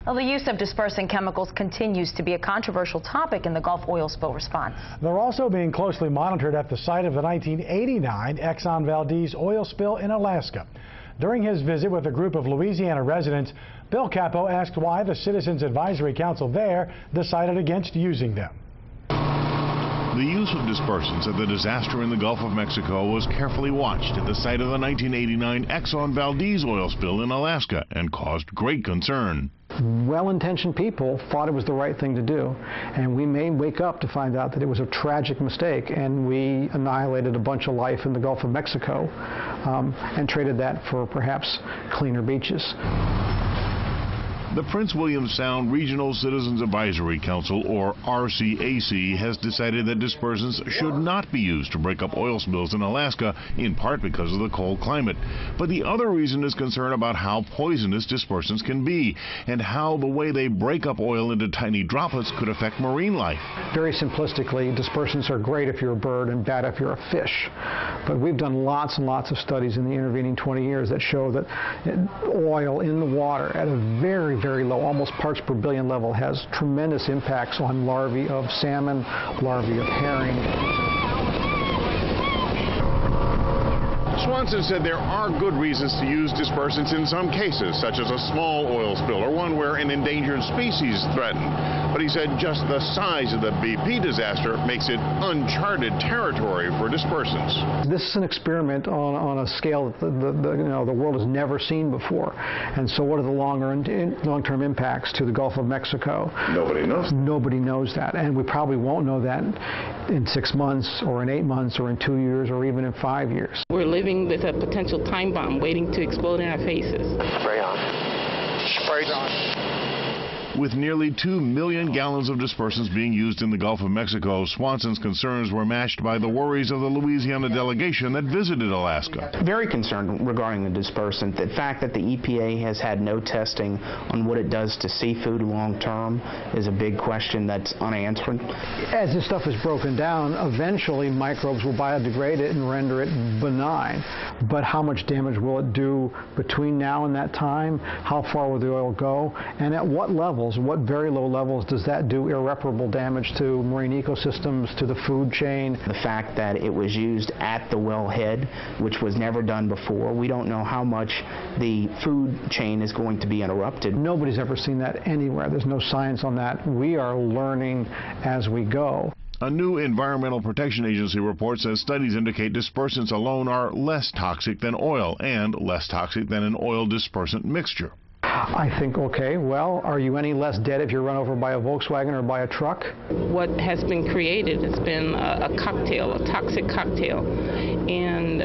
Well, the use of dispersant chemicals continues to be a controversial topic in the Gulf oil spill response. They're also being closely monitored at the site of the 1989 Exxon Valdez oil spill in Alaska. During his visit with a group of Louisiana residents, Bill Capo asked why the Citizens Advisory Council there decided against using them. The use of dispersants at the disaster in the Gulf of Mexico was carefully watched at the site of the 1989 Exxon Valdez oil spill in Alaska and caused great concern. Well-intentioned people thought it was the right thing to do, and we may wake up to find out that it was a tragic mistake, and we annihilated a bunch of life in the Gulf of Mexico and traded that for perhaps cleaner beaches. The Prince William Sound Regional Citizens Advisory Council, or RCAC, has decided that dispersants should not be used to break up oil spills in Alaska, in part because of the cold climate. But the other reason is concern about how poisonous dispersants can be and how the way they break up oil into tiny droplets could affect marine life. Very simplistically, dispersants are great if you're a bird and bad if you're a fish. But we've done lots and lots of studies in the intervening 20 years that show that oil in the water at a very low, almost parts per billion level, has tremendous impacts on larvae of salmon, larvae of herring. Swanson said there are good reasons to use dispersants in some cases, such as a small oil spill or one where an endangered species is threatened. But he said just the size of the BP disaster makes it uncharted territory for dispersants. This is an experiment on a scale that the world has never seen before. And so what are the long-term impacts to the Gulf of Mexico? Nobody knows. Nobody knows that. And we probably won't know that in 6 months or in 8 months or in 2 years or even in 5 years. We're living with a potential time bomb waiting to explode in our faces. Spray on. Spray's on. With nearly 2 million gallons of dispersants being used in the Gulf of Mexico, Swanson's concerns were matched by the worries of the Louisiana delegation that visited Alaska. Very concerned regarding the dispersant. The fact that the EPA has had no testing on what it does to seafood long term is a big question that's unanswered. As this stuff is broken down, eventually microbes will biodegrade it and render it benign. But how much damage will it do between now and that time? How far will the oil go? And at what levels? What very low levels does that do irreparable damage to marine ecosystems, to the food chain? The fact that it was used at the wellhead, which was never done before, we don't know how much the food chain is going to be interrupted. Nobody's ever seen that anywhere. There's no science on that. We are learning as we go. A new Environmental Protection Agency report says studies indicate dispersants alone are less toxic than oil and less toxic than an oil dispersant mixture. I think, okay, well, are you any less dead if you're run over by a Volkswagen or by a truck? What has been created has been a cocktail, a toxic cocktail. And,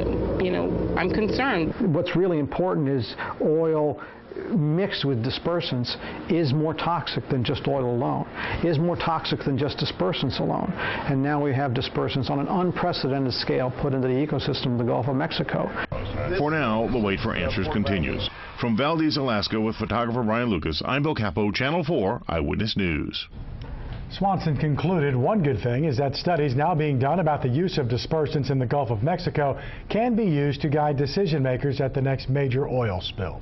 I'm concerned. What's really important is oil mixed with dispersants is more toxic than just oil alone, is more toxic than just dispersants alone. And now we have dispersants on an unprecedented scale put into the ecosystem of the Gulf of Mexico. For now, the wait for answers continues. From Valdez, Alaska, with photographer Brian Lucas, I'm Bill Capo, Channel 4 Eyewitness News. Swanson concluded one good thing is that studies now being done about the use of dispersants in the Gulf of Mexico can be used to guide decision makers at the next major oil spill.